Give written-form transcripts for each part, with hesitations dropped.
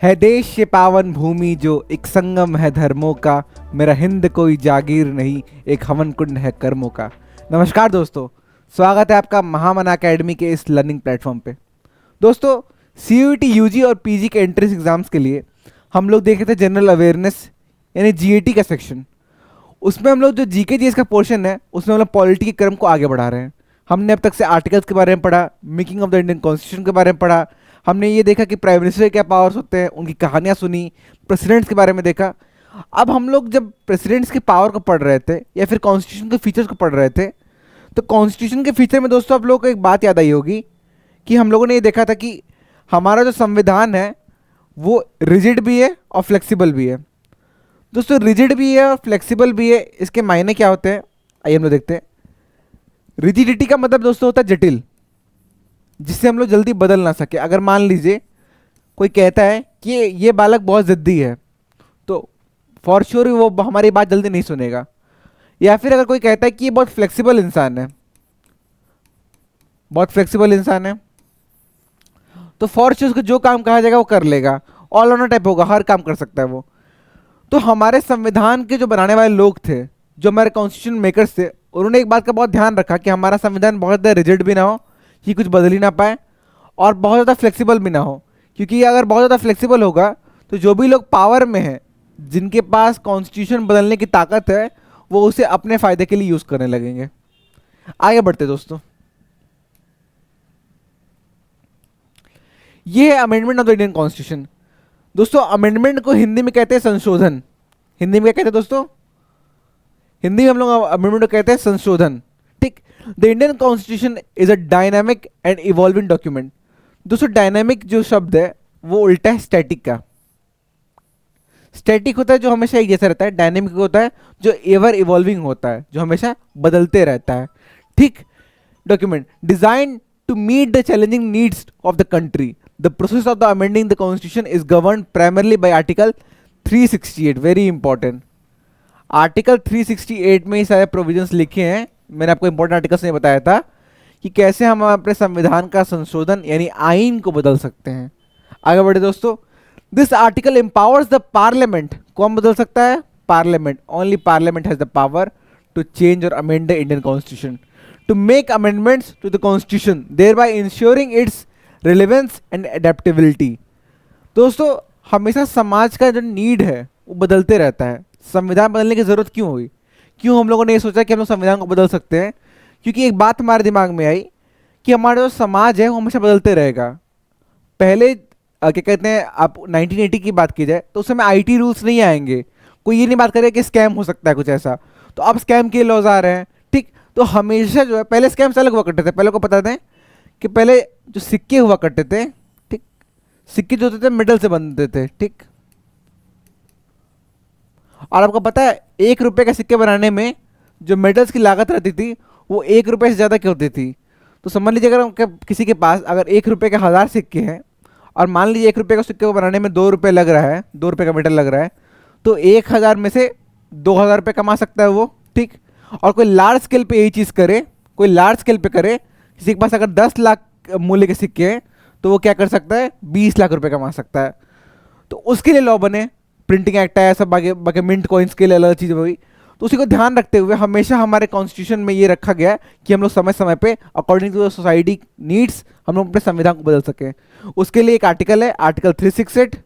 है देश ये पावन भूमि जो एक संगम है धर्मों का। मेरा हिंद कोई जागीर नहीं, एक हवन कुंड है कर्मों का। नमस्कार दोस्तों, स्वागत है आपका महामना एकेडमी के इस लर्निंग प्लेटफॉर्म पे। दोस्तों, सीयूईटी यूजी और पीजी के एंट्रेंस एग्जाम्स के लिए हम लोग देखे थे जनरल अवेयरनेस यानी जीएटी का सेक्शन। उसमें हम लोग जो जीके जीएस का पोर्शन है उसमें हम लोग पॉलिटी के क्रम को आगे बढ़ा रहे हैं। हमने अब तक से आर्टिकल्स के बारे में पढ़ा, making of the Indian constitution के बारे में पढ़ा, हमने ये देखा कि प्राइम मिनिस्टर के क्या पावर्स होते हैं, उनकी कहानियाँ सुनी, प्रेसिडेंट्स के बारे में देखा। अब हम लोग जब प्रेसिडेंट्स के पावर को पढ़ रहे थे या फिर कॉन्स्टिट्यूशन के फीचर्स को पढ़ रहे थे, तो कॉन्स्टिट्यूशन के फीचर में दोस्तों आप लोगों को एक बात याद आई होगी कि हम लोगों ने ये देखा था कि हमारा जो संविधान है वो रिजिड भी है और फ्लेक्सिबल भी है। दोस्तों, रिजिड भी है और फ्लेक्सिबल भी है, इसके मायने क्या होते हैं आइए हम लोग देखते हैं। रिजिडिटी का मतलब दोस्तों होता है जटिल, जिससे हम लोग जल्दी बदल ना सके। अगर मान लीजिए कोई कहता है कि ये बालक बहुत ज़िद्दी है, तो फॉर श्योर वो हमारी बात जल्दी नहीं सुनेगा। या फिर अगर कोई कहता है कि ये बहुत फ्लेक्सिबल इंसान है, बहुत फ्लेक्सिबल इंसान है, तो फॉर श्योर उसको जो काम कहा जाएगा वो कर लेगा, ऑल राउंडर टाइप होगा, हर काम कर सकता है वो। तो हमारे संविधान के जो बनाने वाले लोग थे, जो हमारे कॉन्स्टिट्यूशन मेकर्स थे, उन्होंने एक बात का बहुत ध्यान रखा कि हमारा संविधान बहुत ज़्यादा रिजिड भी ना हो कि कुछ बदल ही ना पाए, और बहुत ज़्यादा फ्लेक्सिबल भी ना हो, क्योंकि अगर बहुत ज़्यादा फ्लेक्सिबल होगा तो जो भी लोग पावर में हैं, जिनके पास कॉन्स्टिट्यूशन बदलने की ताकत है, वो उसे अपने फ़ायदे के लिए यूज़ करने लगेंगे। आगे बढ़ते दोस्तों, ये है amendment of the Indian constitution. दोस्तों, अमेंडमेंट को हिंदी में कहते हैं संशोधन। हिंदी में क्या कहते हैं दोस्तों? हिंदी में हम लोग अमेंडमेंट को कहते हैं संशोधन। ठीक। The Indian constitution is a dynamic and evolving document. दोस्तों, डायनामिक जो शब्द है वो उल्टा है स्टैटिक का। स्टैटिक होता है जो हमेशा एक जैसा रहता है, डायनेमिक होता है जो एवर इवॉल्विंग होता है, जो हमेशा बदलते रहता है। ठीक। Document design to meet the challenging needs of the country. The process of the amending the constitution is govern primarily by article 368। Very important. Article 368 में ही सारे प्रोविजंस लिखे हैं। मैंने आपको इंपॉर्टेंट आर्टिकल्स नहीं बताया था कि कैसे हम अपने संविधान का संशोधन यानी आइन को बदल सकते हैं। आगे बढ़े दोस्तों, this article empowers the parliament. कौन बदल सकता है? Parliament. Only parliament has the power to change और amend the Indian constitution, to make amendments to the constitution, thereby ensuring its relevance and adaptability. दोस्तों, हमेशा समाज का जो नीड है वो बदलते रहता है। संविधान बदलने की जरूरत क्यों हुई? क्यों हम लोगों ने ये सोचा कि हम लोग संविधान को बदल सकते हैं? क्योंकि एक बात हमारे दिमाग में आई कि हमारा जो समाज है वो हमेशा बदलते रहेगा। पहले क्या कहते हैं, आप 1980 की बात की जाए तो उस समय आईटी रूल्स नहीं आएंगे, कोई ये नहीं बात करेगा कि स्कैम हो सकता है कुछ ऐसा, तो अब स्कैम के लॉज आ रहे हैं। ठीक। तो हमेशा जो है, पहले स्कैम्स अलग हुआ करते थे। पहले को पता था कि पहले जो सिक्के हुआ करते थे, ठीक, सिक्के जो होते थे मेटल से बनते थे। ठीक। और आपको पता है 1 रुपए का सिक्के बनाने में जो मेटल्स की लागत रहती थी वो 1 रुपए से ज़्यादा की होती थी। तो समझ लीजिए अगर किसी के पास अगर 1 रुपए के 1000 सिक्के हैं और मान लीजिए 1 रुपए का सिक्के को बनाने में 2 रुपए लग रहा है, 2 रुपए का मेटल लग रहा है, तो 1000 में से 2000 रुपये कमा सकता है वो। ठीक। और कोई लार्ज स्केल पे यही चीज़ करे, कोई लार्ज स्केल पे करे, किसी के पास अगर 10 लाख मूल्य के सिक्के हैं तो वो क्या कर सकता है? 20 लाख रुपये कमा सकता है। तो उसके लिए लॉ बने, प्रिंटिंग एक्ट आया, सब बाकी बाकी मिंट कॉइन्स के लिए अलग चीज़ हुई। तो उसी को ध्यान रखते हुए हमेशा हमारे कॉन्स्टिट्यूशन में ये रखा गया कि हम लोग समय समय पे according to the society needs हम लोग अपने संविधान को बदल सकें। उसके लिए एक आर्टिकल है, article 368।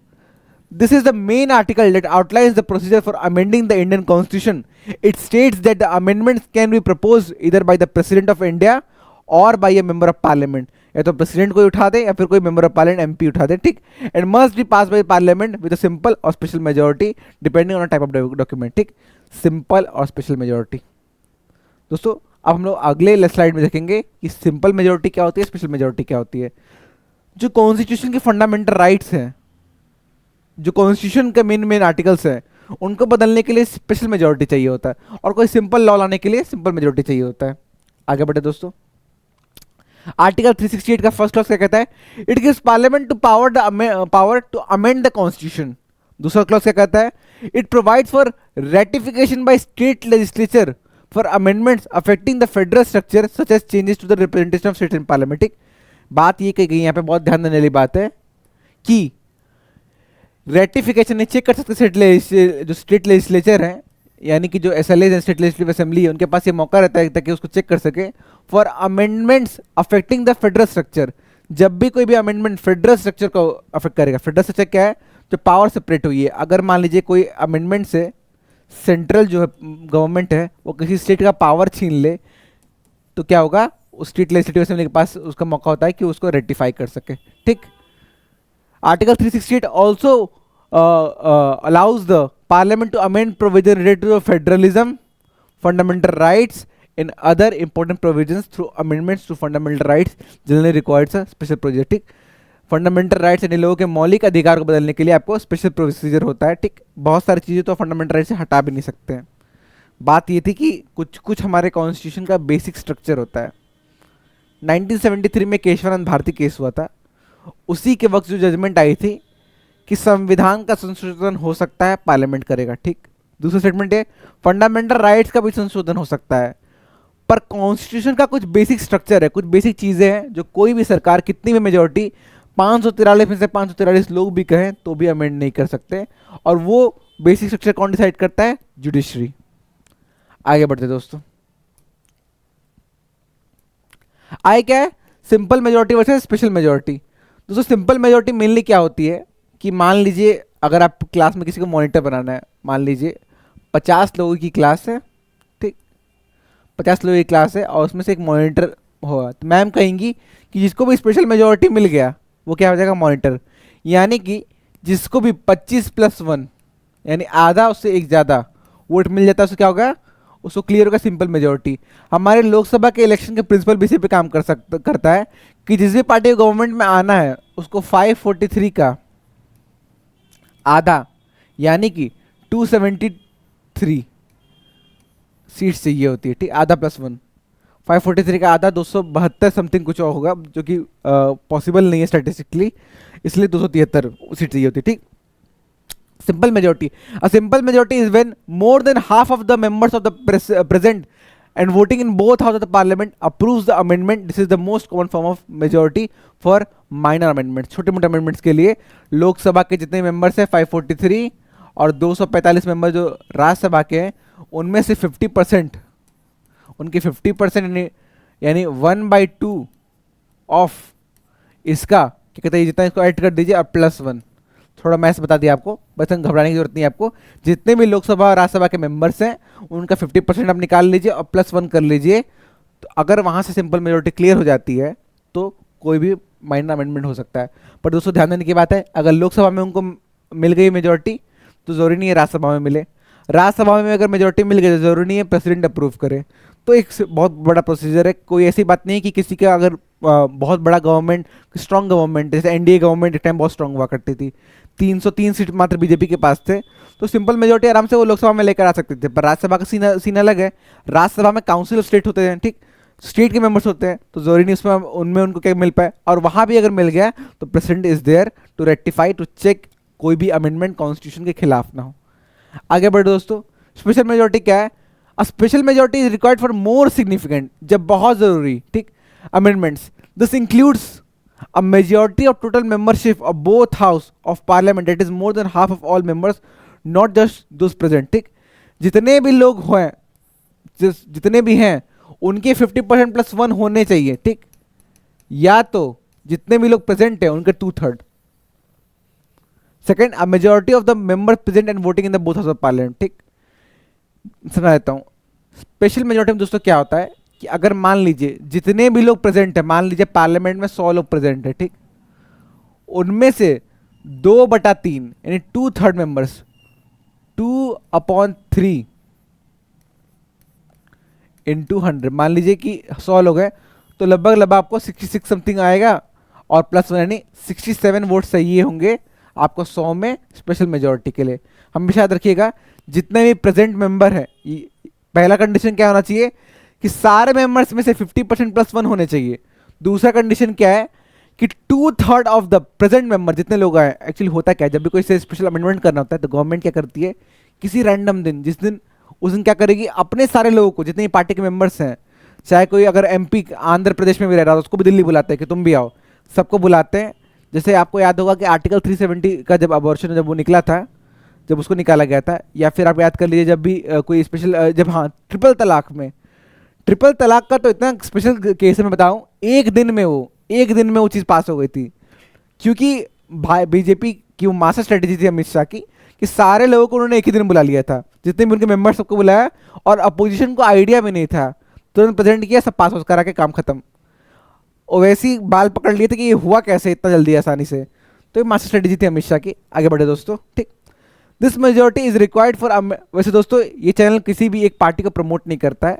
This is the main article that outlines the procedure for amending the Indian constitution. It states that the amendments can be propose either by the president of India और by a member of parliament. या तो president कोई उठा दे या फिर कोई member of parliament MP उठा दे। ठीक। And must be pass by parliament with a simple और special majority depending on type of document. ठीक। सिंपल और स्पेशल मेजोरिटी। दोस्तों, अब हम लोग अगले स्लाइड में देखेंगे कि सिंपल मेजोरिटी क्या होती है, स्पेशल मेजोरिटी क्या होती है। जो कॉन्स्टिट्यूशन के फंडामेंटल राइट्स हैं, जो कॉन्स्टिट्यूशन के मेन मेन आर्टिकल्स हैं, उनको बदलने के लिए स्पेशल मेजोरिटी चाहिए होता है, और कोई सिंपल लॉ लाने के लिए सिंपल मेजोरिटी चाहिए होता है। आगे बढ़े दोस्तों, आर्टिकल 368 का फर्स्ट क्लॉज क्या कहता है? It gives parliament to power to amend the constitution. दूसरा क्लॉज क्या कहता है? It provides for ratification by state legislature for amendments affecting the federal structure such as changes to the representation of state in parliament. बात ये कही गई यहाँ पे, बहुत ध्यान देने वाली बात है कि रेटिफिकेशन नहीं चेक कर सकते जो स्टेट लेजिस्लेचर है, यानी कि जो एसएलए है, स्टेट लेजिस्लेटिव असेंबली है, उनके पास ये मौका रहता है ताकि उसको चेक कर सके for amendments affecting the federal structure. जब भी कोई भी अमेंडमेंट फेडरल स्ट्रक्चर को अफेक्ट करेगा, फेडरल स्ट्रक्चर क्या है, जो पावर सेपरेट हुई है, अगर मान लीजिए कोई अमेंडमेंट से सेंट्रल जो है गवर्नमेंट है वो किसी स्टेट का पावर छीन ले, तो क्या होगा, उस स्टेट लेजिस्लेटिव असेंबली के पास उसका मौका होता है कि उसको रेटिफाई कर सके। ठीक, article 368 also allows the parliament to amend provision related to federalism, fundamental rights and other important provisions through amendments to fundamental rights generally requires a special procedure। ठीक, फंडामेंटल राइट्स यानी लोगों के मौलिक अधिकार को बदलने के लिए आपको स्पेशल प्रोसीजर होता है। ठीक, बहुत सारी चीज़ें तो फंडामेंटल राइट से हटा भी नहीं सकते हैं। बात ये थी कि कुछ कुछ हमारे कॉन्स्टिट्यूशन का बेसिक स्ट्रक्चर होता है। 1973 में केशवानंद भारती केस हुआ था, उसी के वक्त जो जजमेंट आई थी कि संविधान का संशोधन हो सकता है, पार्लियामेंट करेगा। ठीक, दूसरा स्टेटमेंट है फंडामेंटल राइट्स का भी संशोधन हो सकता है, पर कॉन्स्टिट्यूशन का कुछ बेसिक स्ट्रक्चर है, कुछ बेसिक चीज़ें हैं जो कोई भी सरकार कितनी भी मेजोरिटी 543 में से 543 लोग भी कहें तो भी अमेंड नहीं कर सकते, और वो बेसिक स्ट्रक्चर कौन डिसाइड करता है, जुडिशरी। आगे बढ़ते दोस्तों, आए क्या है, simple majority versus special majority. दोस्तों सिंपल मेजोरिटी मेनली क्या होती है कि मान लीजिए अगर आप क्लास में किसी को मॉनिटर बनाना है, मान लीजिए 50 लोगों की क्लास है, ठीक, 50 लोगों की क्लास है और उसमें से एक मॉनिटर होगा, तो मैम कहेंगी कि जिसको भी स्पेशल मेजोरिटी मिल गया वो क्या हो जाएगा, मॉनिटर। यानी कि जिसको भी 25+1 यानी आधा उससे एक ज़्यादा वोट मिल जाता है, उसको क्या होगा, उसको क्लियर होगा सिंपल मेजोरिटी। हमारे लोकसभा के इलेक्शन के प्रिंसिपल भी इसी पे काम करता है कि जिस भी पार्टी को गवर्नमेंट में आना है उसको 543 का आधा यानी कि 273 सीट्स चाहिए होती है। ठीक, आधा +1, 543 का आधा 272 समथिंग कुछ और होगा, जो कि पॉसिबल नहीं है स्टैटिस्टिकली, इसलिए 273 सीट चाहिए होती है। ठीक, simple majority, a simple majority is when more than half of the members of the present and voting in both houses of the parliament approves the amendment। this is the most common form of majority for minor amendments। छोटे मोटे amendments के लिए लोकसभा के जितने members हैं 543 और 245 member जो राज्यसभा के हैं, उनमें से 50%, उनके 50% यानी 1/2 ऑफ इसका क्या कहते हैं, जितना इसको ऐड कर दीजिए और +1, थोड़ा मैथ्स बता दिया आपको, बस घबराने की जरूरत नहीं है आपको। जितने भी लोकसभा और राज्यसभा के मेंबर्स हैं उनका 50% आप निकाल लीजिए और +1 कर लीजिए, तो अगर वहाँ से सिंपल मेजोरिटी क्लियर हो जाती है तो कोई भी माइनर अमेंडमेंट हो सकता है। पर दोस्तों ध्यान देने की बात है, अगर लोकसभा में उनको मिल गई मेजोरिटी तो ज़रूरी नहीं है राज्यसभा में मिले, राज्यसभा में अगर मेजोरिटी मिल गई तो ज़रूरी नहीं है प्रेसिडेंट अप्रूव करे। तो एक बहुत बड़ा प्रोसीजर है, कोई ऐसी बात नहीं है कि किसी का अगर बहुत बड़ा गवर्नमेंट, स्ट्रॉन्ग गवर्नमेंट, जैसे एनडीए गवर्नमेंट एक टाइम बहुत स्ट्रॉन्ग हुआ करती थी, 303 सीट मात्र बीजेपी के पास थे, तो सिंपल मेजोरिटी आराम से वो लोकसभा में लेकर आ सकते थे। पर राज्यसभा का सीन अलग है, राज्यसभा में काउंसिल ऑफ स्टेट होते हैं, ठीक, स्टेट के मेंबर्स होते हैं, तो जरूरी नहीं उसमें उनमें उनको क्या मिल पाए, और वहां भी अगर मिल गया तो president is there to rectify, to check कोई भी अमेंडमेंट कॉन्स्टिट्यूशन के खिलाफ ना हो। आगे बढ़े दोस्तों, स्पेशल मेजोरिटी क्या है, a special majority is required for more significant, जब बहुत जरूरी, ठीक, amendments. This includes a majority of total membership of both house of parliament, that is more than half of all members, not just those present। ठीक, जितने भी लोग हैं, जितने भी हैं उनके 50% +1 होने चाहिए, ठीक, या तो जितने भी लोग प्रेजेंट हैं उनके 2/3। Second, a majority of the members present and voting in the both house of parliament. ठीक, समझा देता हूँ। स्पेशल मेजोरिटी में दोस्तों क्या होता है कि अगर मान लीजिए जितने भी लोग प्रेजेंट है, मान लीजिए पार्लियामेंट में 100 लोग प्रेजेंट है, ठीक, उनमें से 2/3 यानी 2/3 मेंबर्स, 2/3 इंटू 100, मान लीजिए कि 100 लोग हैं तो लगभग आपको 66 समथिंग आएगा, और +1 यानी 67 वोट चाहिए होंगे आपको 100 में स्पेशल मेजोरिटी के लिए। हमेशा याद रखिएगा जितने भी प्रेजेंट मेंबर है, पहला कंडीशन क्या होना चाहिए कि सारे मेंबर्स में से 50% +1 होने चाहिए। दूसरा कंडीशन क्या है कि 2/3 ऑफ द प्रेजेंट मेंबर, जितने लोग आए, एक्चुअली होता क्या है, जब भी कोई से स्पेशल अमेंडमेंट करना होता है तो गवर्नमेंट क्या करती है, किसी रैंडम दिन, जिस दिन उस दिन क्या करेगी, अपने सारे लोगों को, जितने पार्टी के मेंबर्स हैं, चाहे कोई अगर एमपी आंध्र प्रदेश में भी रह रहा है उसको भी दिल्ली बुलाते हैं कि तुम भी आओ, सबको बुलाते हैं, जैसे आपको याद होगा कि आर्टिकल 370 का जब अबॉर्शन जब वो निकला था, जब उसको निकाला गया था, या फिर आप याद कर लीजिए जब भी कोई स्पेशल जब, हाँ, ट्रिपल तलाक में, ट्रिपल तलाक का तो इतना स्पेशल केस है, मैं बताऊं, एक दिन में वो चीज़ पास हो गई थी, क्योंकि भाई बीजेपी की वो मास्टर स्ट्रेटेजी थी अमित शाह की, कि सारे लोगों को उन्होंने एक ही दिन बुला लिया था, जितने भी उनके मेंबर सबको बुलाया, और अपोजिशन को आइडिया भी नहीं था, तुरंत प्रेजेंट किया, सब पास वास करा के काम खत्म। और वैसे ही बाल पकड़ लिए थे कि ये हुआ कैसे इतना जल्दी आसानी से। तो ये मास्टर स्ट्रेटेजी थी अमित शाह की। आगे बढ़े दोस्तों, ठीक। This majority is required for, वैसे दोस्तों ये चैनल किसी भी एक पार्टी को प्रमोट नहीं करता है,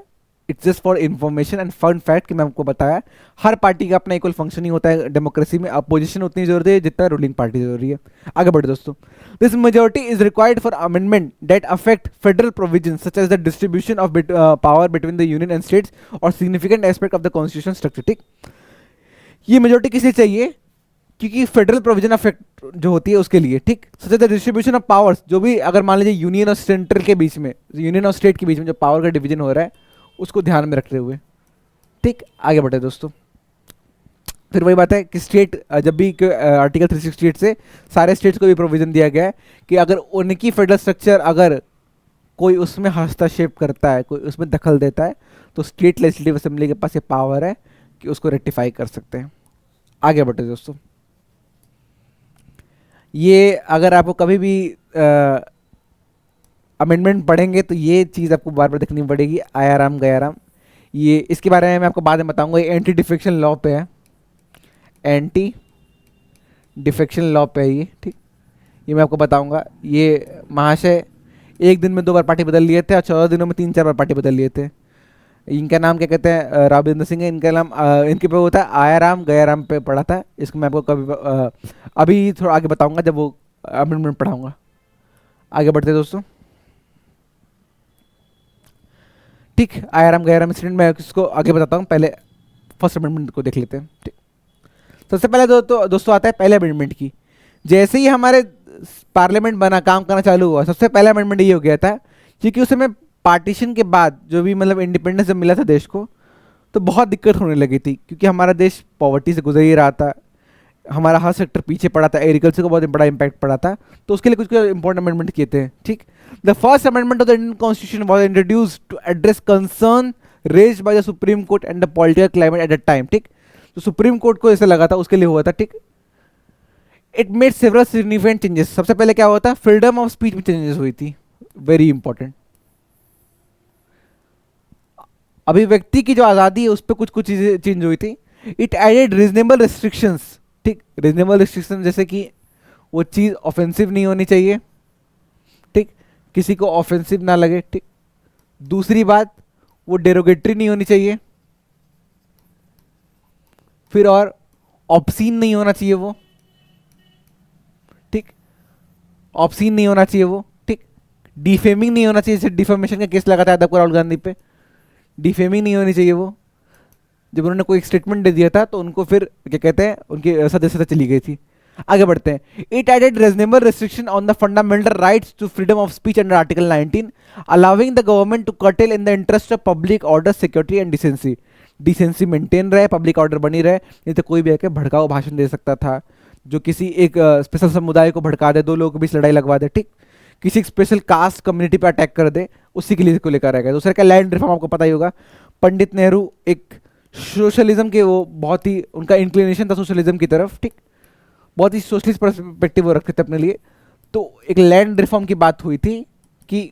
it's just for information and fun fact कि मैं आपको बताया, हर पार्टी का अपना इक्वल फंक्शन ही होता है डेमोक्रेसी में, अपोजिशन उतनी जरूरी है जितना रूलिंग पार्टी जरूरी है। आगे बढ़े दोस्तों, this majority is required for amendment that affect federal provision such as the distribution of power between the union and states और significant aspect of the constitution structure, ठीक। ये मेजोरिटी किस लिए चाहिए? क्योंकि फेडरल प्रोविजन अफेक्ट जो होती है उसके लिए, ठीक। Such as the distribution of powers, जो भी अगर मान लीजिए यूनियन और सेंट्रल के बीच में, यूनियन और स्टेट के बीच में जो पावर का डिवीजन हो रहा है उसको ध्यान में रखते हुए, ठीक। आगे बढ़े दोस्तों, फिर वही बात है कि स्टेट जब भी आर्टिकल 368 से सारे स्टेट्स को भी प्रोविजन दिया गया है कि अगर उनकी फेडरल स्ट्रक्चर अगर कोई उसमें हस्तक्षेप करता है, कोई उसमें दखल देता है, तो स्टेट लेजिस्लेटिव असेंबली के पास ये पावर है कि उसको रेक्टिफाई कर सकते हैं। आगे बढ़े दोस्तों, ये अगर आपको कभी भी अमेंडमेंट पढ़ेंगे तो ये चीज़ आपको बार बार देखनी पड़ेगी, आयाराम गयाराम। ये इसके बारे में मैं आपको बाद में बताऊंगा। ये एंटी डिफेक्शन लॉ पे है, एंटी डिफेक्शन लॉ पे है ये, ठीक। ये मैं आपको बताऊंगा। ये महाशय एक दिन में 2 बार पार्टी बदल लिए थे और 14 दिनों में 3-4 बार पार्टी बदल लिए थे। इनका नाम क्या कहते हैं? राबिंदर सिंह है इनका नाम। इनके पे होता है आयाराम गयाराम पे पढ़ा था। इसको मैं आपको कभी अभी थोड़ा आगे बताऊंगा जब वो अमेंडमेंट पढ़ाऊंगा। आगे बढ़ते दोस्तों, ठीक। आयाराम गयाराम इंसिडेंट मैं इसको आगे बताता हूँ, पहले फर्स्ट अमेंडमेंट को देख लेते हैं, ठीक। सबसे पहले दोस्तों आता है पहले अमेंडमेंट की। जैसे ही हमारे पार्लियामेंट बना, काम करना चालू हुआ, सबसे पहला अमेंडमेंट ये हो गया था, क्योंकि उस समय पार्टीशन के बाद जो भी मतलब इंडिपेंडेंस जब मिला था देश को, तो बहुत दिक्कत होने लगी थी, क्योंकि हमारा देश पॉवर्टी से गुजर ही रहा था, हमारा हर सेक्टर पीछे पड़ा था, एग्रीकल्चर को बहुत बड़ा इंपैक्ट पड़ा था। तो उसके लिए कुछ इंपॉर्टेंट अमेंडमेंट किए थे, ठीक। The first amendment of the Indian constitution was introduced to address concern raised by the supreme court and the political climate at the time, ठीक। तो सुप्रीम कोर्ट को ऐसा लगा था, उसके लिए हुआ था, ठीक। It made several significant changes. सबसे पहले क्या हुआ था? फ्रीडम ऑफ स्पीच में चेंजेस हुई थी, वेरी इंपॉर्टेंट। अभिव्यक्ति की जो आज़ादी है उस पर कुछ कुछ चीज़ें चेंज हुई थी। इट एडेड रीजनेबल रिस्ट्रिक्शंस, ठीक। रीजनेबल रिस्ट्रिक्शन जैसे कि वो चीज़ ऑफेंसिव नहीं होनी चाहिए, ठीक, किसी को ऑफेंसिव ना लगे, ठीक। दूसरी बात, वो डेरोगेटरी नहीं होनी चाहिए। फिर और ऑब्सीन नहीं होना चाहिए वो, ठीक, ऑब्सीन नहीं होना चाहिए वो, ठीक। डिफेमिंग नहीं होना चाहिए, जैसे डिफेमेशन का केस लगा था यादव को राहुल गांधी पे, डिफेमिंग नहीं होनी चाहिए वो। जब उन्होंने कोई स्टेटमेंट दे दिया था तो उनको फिर क्या कहते हैं, उनकी सदस्यता चली गई थी। आगे बढ़ते हैं। It added reasonable restriction on the fundamental rights to freedom of speech under article 19, allowing the government to curtail in the interest of public order, security and decency. Decency maintain रहे, पब्लिक ऑर्डर बनी रहे, नहीं तो कोई भी आके भड़काऊ भाषण दे सकता था, जो किसी एक स्पेशल समुदाय को भड़का दे, 2 लोगों के बीच लड़ाई लगवा दे, ठीक। किसी स्पेशल कास्ट कम्युनिटी पर अटैक कर दे, उसी के लिए को लेकर आएगा। दूसरा क्या, लैंड रिफॉर्म, आपको पता ही होगा। पंडित नेहरू एक सोशलिज्म के, वो बहुत ही उनका इंक्लिनेशन था सोशलिज्म की तरफ, ठीक। बहुत ही सोशलिस्ट पर्सपेक्टिव वो रखते थे अपने लिए। तो एक लैंड रिफॉर्म की बात हुई थी कि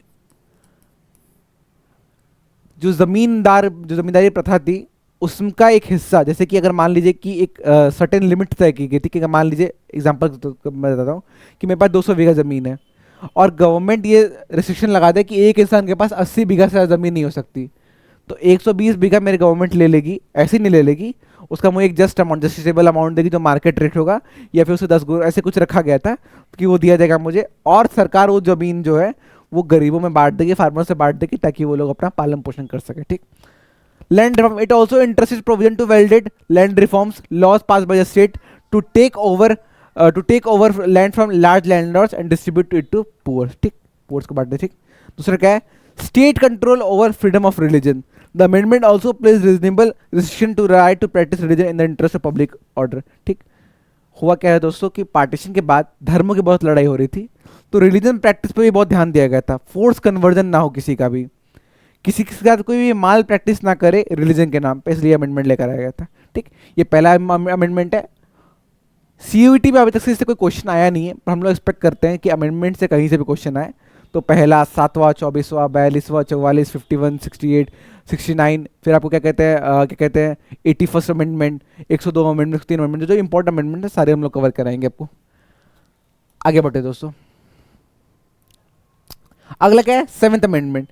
जो जमींदारी प्रथा थी उसका एक हिस्सा, जैसे कि अगर मान लीजिए कि एक सर्टेन लिमिट तय की गई थी, कि मान लीजिए एग्जांपल मैं बताता हूँ कि मेरे पास 200 बीघा ज़मीन है और गवर्नमेंट ये रिस्ट्रिक्शन लगा दे कि एक इंसान के पास 80 बीघा से ज़्यादा ज़मीन नहीं हो सकती, तो 120 बीघा मेरी गवर्नमेंट ले लेगी, ऐसे नहीं ले लेगी, उसका मुझे एक जस्ट अमाउंट, जस्टिसेबल अमाउंट देगी जो मार्केट रेट होगा, या फिर उसे 10 गुना ऐसे कुछ रखा गया था कि वो दिया जाएगा मुझे, और सरकार वो ज़मीन जो है वो गरीबों में बांट देगी, फार्मर से बांट देगी, ताकि वो लोग अपना पालन पोषण कर सके, ठीक। Land reform, it also interest provision to welded land reforms laws pass by the state to take over land from large landlords and distribute it to poor, ठीक। पुअर्स को बांटते, ठीक। दूसरा क्या है, state control over freedom of religion. The amendment also place reasonable restriction to right to practice religion in the interest of public order, ठीक। हुआ क्या है दोस्तों कि पार्टीशन के बाद धर्मों की बहुत लड़ाई हो रही थी, तो रिलीजन प्रैक्टिस पे भी बहुत ध्यान दिया गया था, फोर्स कन्वर्जन ना हो किसी का भी, किसी के साथ कोई भी माल प्रैक्टिस ना करे रिलीजन के नाम पे, इसलिए अमेंडमेंट लेकर आया गया था। ठीक, ये पहला अमेंडमेंट है। सीयूईटी में अभी तक से इससे कोई क्वेश्चन आया नहीं है, पर हम लोग एक्सपेक्ट करते हैं कि अमेंडमेंट से कहीं से भी क्वेश्चन आए। तो पहला, 7वां, 24वां, 42वां, 44, 51, 68, 69, फिर आपको क्या कहते हैं, क्या कहते हैं 81st अमेंडमेंट, 102 अमेंडमेंट, 103 अमेंडमेंट, जो इंपॉर्टेंट अमेंडमेंट है सारे हम लोग कवर कराएंगे आपको। आगे बढ़ते दोस्तों, अगला क्या है, 7th अमेंडमेंट।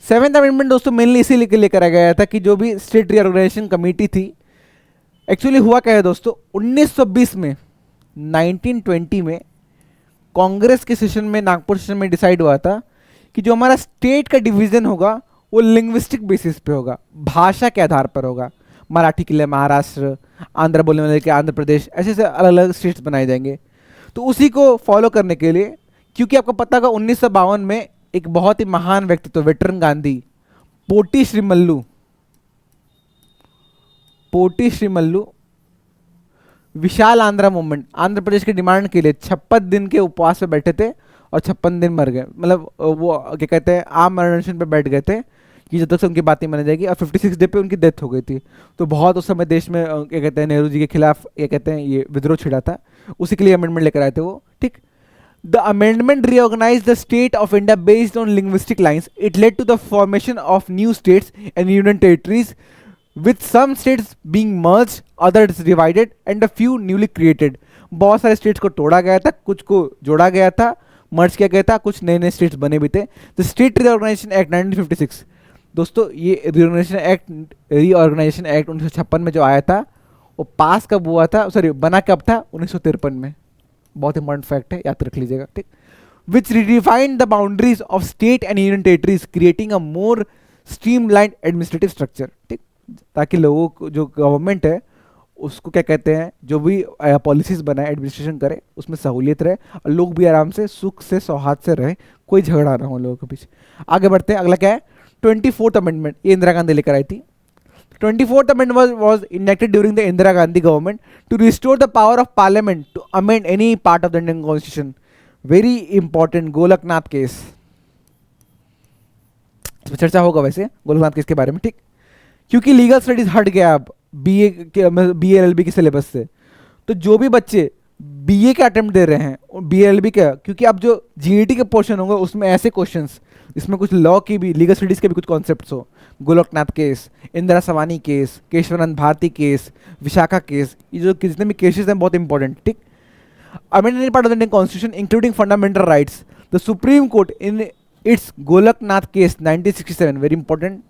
7th अमेंडमेंट दोस्तों मेनली इसीलिए लेकर आ गया था कि जो भी स्टेट रीऑर्गेनाइजेशन कमेटी थी, एक्चुअली हुआ क्या है दोस्तों, 1920 में, 1920 में कांग्रेस के सेशन में, नागपुर सेशन में डिसाइड हुआ था कि जो हमारा स्टेट का डिवीजन होगा वो लिंग्विस्टिक बेसिस पे होगा, भाषा के आधार पर होगा। मराठी के लिए महाराष्ट्र, आंध्र बोलने वाले के आंध्र प्रदेश, ऐसे ऐसे अलग अलग स्टेट्स बनाए जाएंगे। तो उसी को फॉलो करने के लिए, क्योंकि आपको पता होगा 1952 में एक बहुत ही महान व्यक्तित्व, वेटरन गांधी, पोटी श्रीमल्लू, पोटी श्रीमल्लू विशाल आंध्रा मूवमेंट, आंध्र प्रदेश की डिमांड के लिए 56 दिन के उपवास पे बैठे थे और 56 दिन मर गए, मतलब वो क्या कहते हैं आम अनशन पे बैठ गए थे कि जब तक से उनकी बात नहीं मानी जाएगी, और 56 डे पे उनकी डेथ हो गई थी। तो बहुत उस समय देश में क्या कहते हैं नेहरू जी के खिलाफ क्या कहते हैं ये विद्रोह छिड़ा था, उसी के लिए अमेंडमेंट लेकर आए थे वो। ठीक, the amendment reorganized the state of India based on linguistic lines. It led to the formation of new states and union territories, with some states being merged, others divided, and a few newly created. बहुत सारे states को तोड़ा गया था, कुछ को जोड़ा गया था, मर्ज किया गया था, कुछ नए नए स्टेट्स बने भी थे। द स्टेट रीऑर्गेनाइजेशन एक्ट 1956 दोस्तों, ये रीऑर्गेनाइजेशन एक्ट 1956 में जो आया था, वो पास कब हुआ था, सॉरी बना कब था, 1953 में। बहुत इंपॉर्टेंट फैक्ट है, याद रख लीजिएगा। ठीक, which redefined the boundaries of state and union territories, creating a more streamlined administrative structure. ठीक, ताकि लोगों को, जो गवर्नमेंट है उसको क्या कहते हैं, जो भी पॉलिसीज बनाए, एडमिनिस्ट्रेशन करे, उसमें सहूलियत रहे और लोग भी आराम से सुख से सौहार्द से रहे, कोई झगड़ा ना हो लोगों के बीच। आगे बढ़ते हैं, अगला क्या है, 24th अमेंडमेंट, ये इंदिरा गांधी लेकर आई थी। 24th amendment was enacted during the Indira Gandhi government to restore the power of parliament to amend any part of the Indian constitution. Very important, Golaknath case, चर्चा होगा वैसे गोलकनाथ केस के बारे में। ठीक, क्योंकि लीगल स्टडीज हट गया अब BA-LLB के सिलेबस से, तो जो भी बच्चे BA का अटेम्प्ट दे रहे हैं, BA-LLB का, क्योंकि अब जो GAT के पोर्शन होंगे उसमें ऐसे क्वेश्चंस, इसमें कुछ लॉ की भी, लीगल स्टडीज के भी कुछ कॉन्सेप्ट्स हो, Golaknath case, Indira Sawhney case, Kesavananda Bharati case, Vishaka case, ये जो जितने भी केसेस हैं बहुत इंपॉर्टेंट। ठीक, amended any part of the Indian Constitution including fundamental rights. The Supreme Court in its Golaknath case 1967, very important,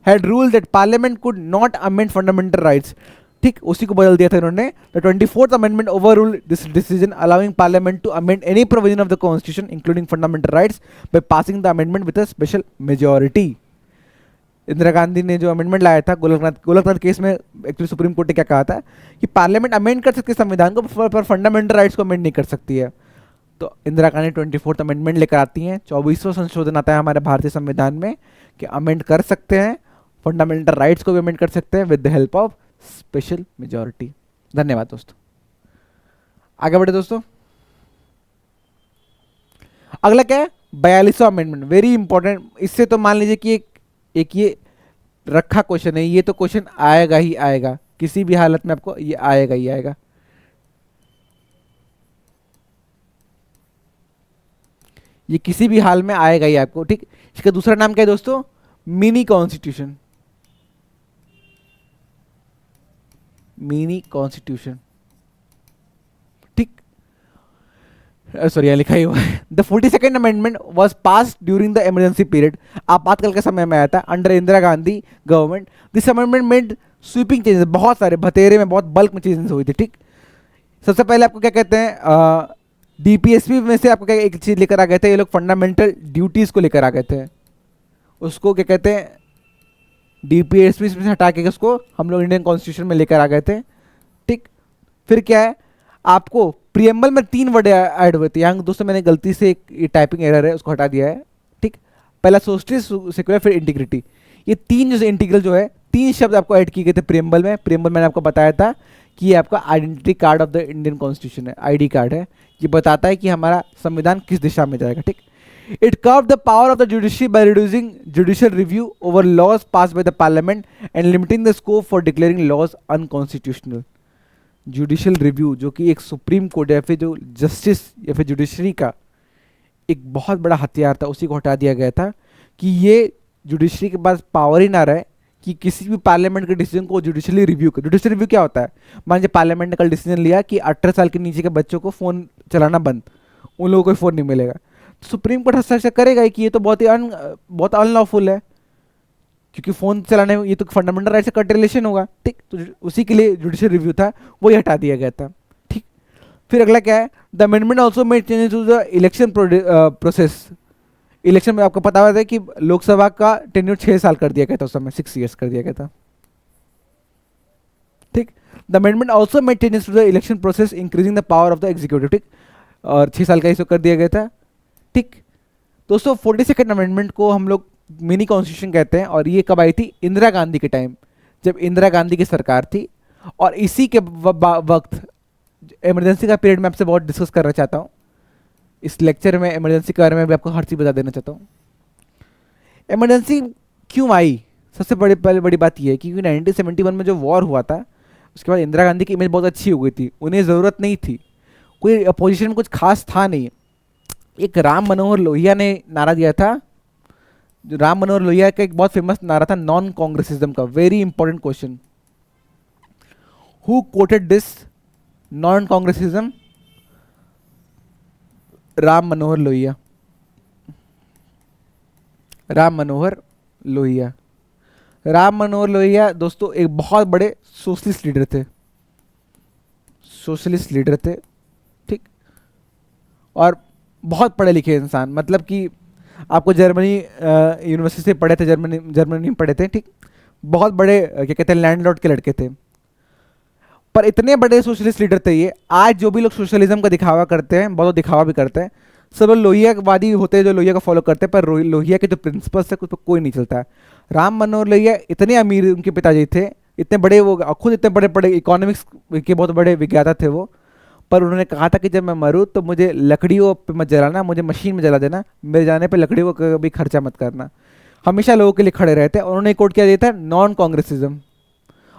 had ruled that Parliament could not amend fundamental rights. ठीक, उसी को बदल दिया था इन्होंने। The 24th Amendment overruled this decision, allowing Parliament to amend any provision of the Constitution including fundamental rights by passing the amendment with a special majority. Indira Gandhi ने जो amendment लाया था गोलकनाथ केस में, एक्चुअली सुप्रीम कोर्ट ने क्या कहा था कि पार्लियामेंट अमेंड कर सकती है संविधान को, पर फंडामेंटल राइट्स को अमेंड नहीं कर सकती है। तो इंदिरा गांधी 24th अमेंडमेंट लेकर आती हैं, 24वां संशोधन आता है हमारे भारतीय संविधान में कि अमेंड कर सकते हैं, फंडामेंटल राइट्स को भी अमेंड कर सकते हैं with the help of special majority. धन्यवाद दोस्तों, आगे बढ़े दोस्तों। अगला क्या है, 42वां अमेंडमेंट, वेरी इंपॉर्टेंट। इससे तो मान लीजिए कि एक ये रखा क्वेश्चन है, ये तो क्वेश्चन आएगा ही आएगा, किसी भी हालत में आपको ये आएगा ही आएगा। ये किसी भी हाल में आएगा ही आपको। ठीक, इसका दूसरा नाम क्या है दोस्तों, मिनी कॉन्स्टिट्यूशन, मिनी कॉन्स्टिट्यूशन। ठीक, सॉरी यहाँ लिखा ही हुआ है। The 42nd amendment was pass during the emergency period, आपातकाल के समय में आया था under Indira Gandhi government. This amendment made sweeping changes, बहुत सारे भतेरे में बहुत बल्क में चेंजेस हुई थी। ठीक, सबसे पहले आपको क्या कहते हैं, DPSP में से आपको क्या एक चीज़ लेकर आ गए थे, ये लोग फंडामेंटल ड्यूटीज़ को लेकर आ गए थे, उसको क्या कहते हैं DPSP से हटा के उसको हम लोग इंडियन कॉन्स्टिट्यूशन में लेकर आ गए थे। ठीक, फिर क्या है, आपको प्रियम्बल में 3 वर्ड ऐड हुए थे, यहाँ दोस्तों मैंने गलती से एक टाइपिंग एरर है उसको हटा दिया है। ठीक, पहला सोस्टिस, सेक्युलर, फिर इंटीग्रिटी, ये 3 जो इंटीग्रल जो है 3 शब्द आपको ऐड किए गए थे प्रियम्बल में। प्रियम्बल मैंने आपको बताया था कि ये आपका identity card of the Indian constitution है, आईडी कार्ड है, ये बताता है कि हमारा संविधान किस दिशा में जाएगा, ठीक। It curb the power of the judiciary by reducing judicial review over laws pass by the parliament and limiting the scope for declaring laws unconstitutional. Judicial review जो कि एक सुप्रीम कोर्ट या फिर जो जस्टिस या फिर जुडिशरी का एक बहुत बड़ा हथियार था, उसी को हटा दिया गया था कि ये जुडिशरी के पास पावर ही ना रहे कि किसी भी पार्लियामेंट के डिसीजन को जुडिशली रिव्यू कर। जुडिशल रिव्यू क्या होता है, मान लीजिए पार्लियामेंट ने कल डिसीजन लिया कि 18 साल के नीचे के बच्चों को फ़ोन चलाना बंद, उन लोगों को फ़ोन नहीं मिलेगा, तो सुप्रीम कोर्ट हस्तक्षेप करेगा ही कि ये तो बहुत अनलॉफुल है, क्योंकि फ़ोन चलाने में ये तो फंडामेंटल राइट से कट रिलेशन होगा, ठीक। तो उसी के लिए जुडिशल रिव्यू था, वो ही हटा दिया गया था, ठीक। फिर अगला क्या है, the amendment also made changes to the election process. Election में आपको पता होता है कि लोकसभा का टेन्यूर 6 साल कर दिया गया था, उस समय 6 ईयर्स कर दिया गया था, ठीक। The amendment also made changes to the election process increasing the power of the executive, ठीक, और 6 साल का इसको कर दिया गया था, ठीक। दोस्तों 42nd अमेंडमेंट को हम लोग मिनी कॉन्स्टिट्यूशन कहते हैं, और ये कब आई थी, इंदिरा गांधी के टाइम, जब इंदिरा गांधी की सरकार थी। और इसी के वक्त इमरजेंसी का पीरियड मैं आपसे बहुत डिस्कस करना चाहता हूँ इस लेक्चर में, इमरजेंसी के बारे में भी आपको हर चीज़ बता देना चाहता हूँ। इमरजेंसी क्यों आई, सबसे बड़ी बात यह है कि 1971 में जो वॉर हुआ था, उसके बाद इंदिरा गांधी की इमेज बहुत अच्छी हो गई थी, उन्हें ज़रूरत नहीं थी, कोई अपोजिशन में कुछ खास था नहीं। एक राम मनोहर लोहिया ने नारा दिया था, जो राम मनोहर लोहिया का एक बहुत फेमस नारा था नॉन कांग्रेसिज्म का। Very important question, who quoted this non Congressism? Ram Manohar Lohia, Ram Manohar Lohia. Ram Manohar Lohia दोस्तों एक बहुत बड़े सोशलिस्ट लीडर थे, सोशलिस्ट लीडर थे, ठीक, और बहुत पढ़े लिखे इंसान, मतलब कि आपको जर्मनी यूनिवर्सिटी से पढ़े थे, जर्मनी में पढ़े थे, ठीक, बहुत बड़े क्या कहते हैं लैंडलॉर्ड के लड़के थे, पर इतने बड़े सोशलिस्ट लीडर थे ये। आज जो भी लोग सोशलिज्म का दिखावा करते हैं, बहुत दिखावा भी करते हैं, सब लोहियावादी होते हैं जो लोहिया को फॉलो करते हैं, पर लोहिया के जो प्रिंसिपल्स है उस पर कोई नहीं चलता है। राम मनोहर लोहिया इतने अमीर उनके पिताजी थे, इतने बड़े, वो खुद इतने बड़े बड़े इकोनॉमिक्स के बहुत बड़े विज्ञाता थे वो, पर उन्होंने कहा था कि जब मैं मरूँ तो मुझे लकड़ियों पे मत जलाना, मुझे मशीन में जला देना, मेरे जाने पे लकड़ियों को कभी खर्चा मत करना, हमेशा लोगों के लिए खड़े रहते हैं। और उन्होंने कोट क्या दिया था, नॉन कांग्रेसिज्म।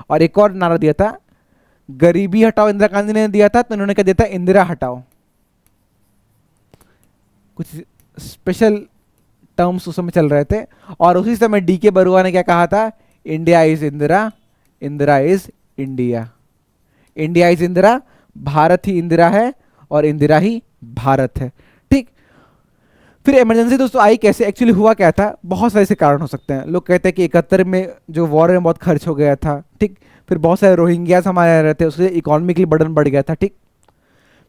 और एक और नारा दिया था, गरीबी हटाओ, इंदिरा गांधी ने दिया था, तो उन्होंने क्या दिया था, इंदिरा हटाओ। कुछ स्पेशल टर्म्स उस समय चल रहे थे। और उसी समय डीके बरुआ ने क्या कहा था, India is Indira, Indira is India, India is Indira, Bharat ही इंदिरा है और इंदिरा ही भारत है, ठीक। फिर इमरजेंसी दोस्तों आई कैसे, एक्चुअली हुआ क्या था, बहुत सारे से कारण हो सकते हैं। लोग कहते हैं कि 71 में जो वॉर में बहुत खर्च हो गया था, ठीक। फिर बहुत सारे रोहिंग्यास हमारे यहाँ रहते, उससे इकोनॉमिकली बर्डन बढ़ गया था, ठीक।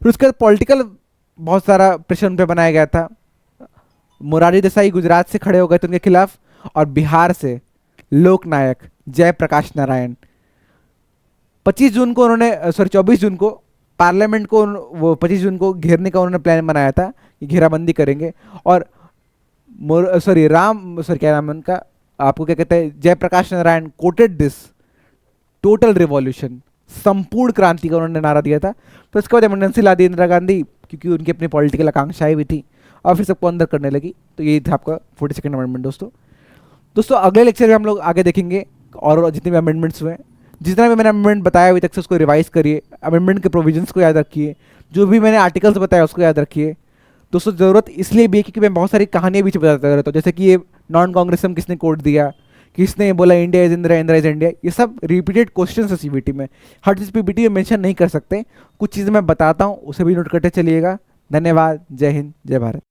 फिर उसके बाद पॉलिटिकल बहुत सारा प्रेशर उन पर बनाया गया था। मोरारजी देसाई गुजरात से खड़े हो गए थे उनके खिलाफ, और बिहार से लोकनायक जयप्रकाश नारायण 25 जून को उन्होंने, 24 जून को पार्लियामेंट को, वो 25 जून को घेरने का उन्होंने प्लान बनाया था कि घेराबंदी करेंगे। और क्या नाम है उनका, आपको क्या कहते हैं, Jayaprakash Narayan quoted this total revolution, संपूर्ण क्रांति का उन्होंने नारा दिया था। तो इसके बाद इमरजेंसी ला दी इंदिरा गांधी, क्योंकि उनकी अपनी पॉलिटिकल आकांक्षाएं भी थी, और फिर सबको अंदर करने लगी। तो यही था आपका 42nd अमेंडमेंट दोस्तों अगले लेक्चर में हम लोग आगे देखेंगे और जितने भी अमेंडमेंट्स हुए, जितना भी मैंने अमेंडमेंट बताया अभी तक से उसको रिवाइज करिए, अमेंडमेंट के प्रोविजंस को याद रखिए, जो भी मैंने आर्टिकल्स बताया उसको याद रखिए दोस्तों। ज़रूरत इसलिए भी है क्योंकि मैं बहुत सारी कहानियाँ बीच में बताता रहता हूँ, जैसे कि ये नॉन कांग्रेसिज्म किसने कोड दिया, किसने बोला India is Indira, Indira is India, ये सब रिपीटेड क्वेश्चन है सीबीटी में। हर चीज़ पीपीटी में मेंशन नहीं कर सकते, कुछ चीज़ें मैं बताता हूँ, उसे भी नोट करते चलिएगा। धन्यवाद, जय हिंद, जय भारत।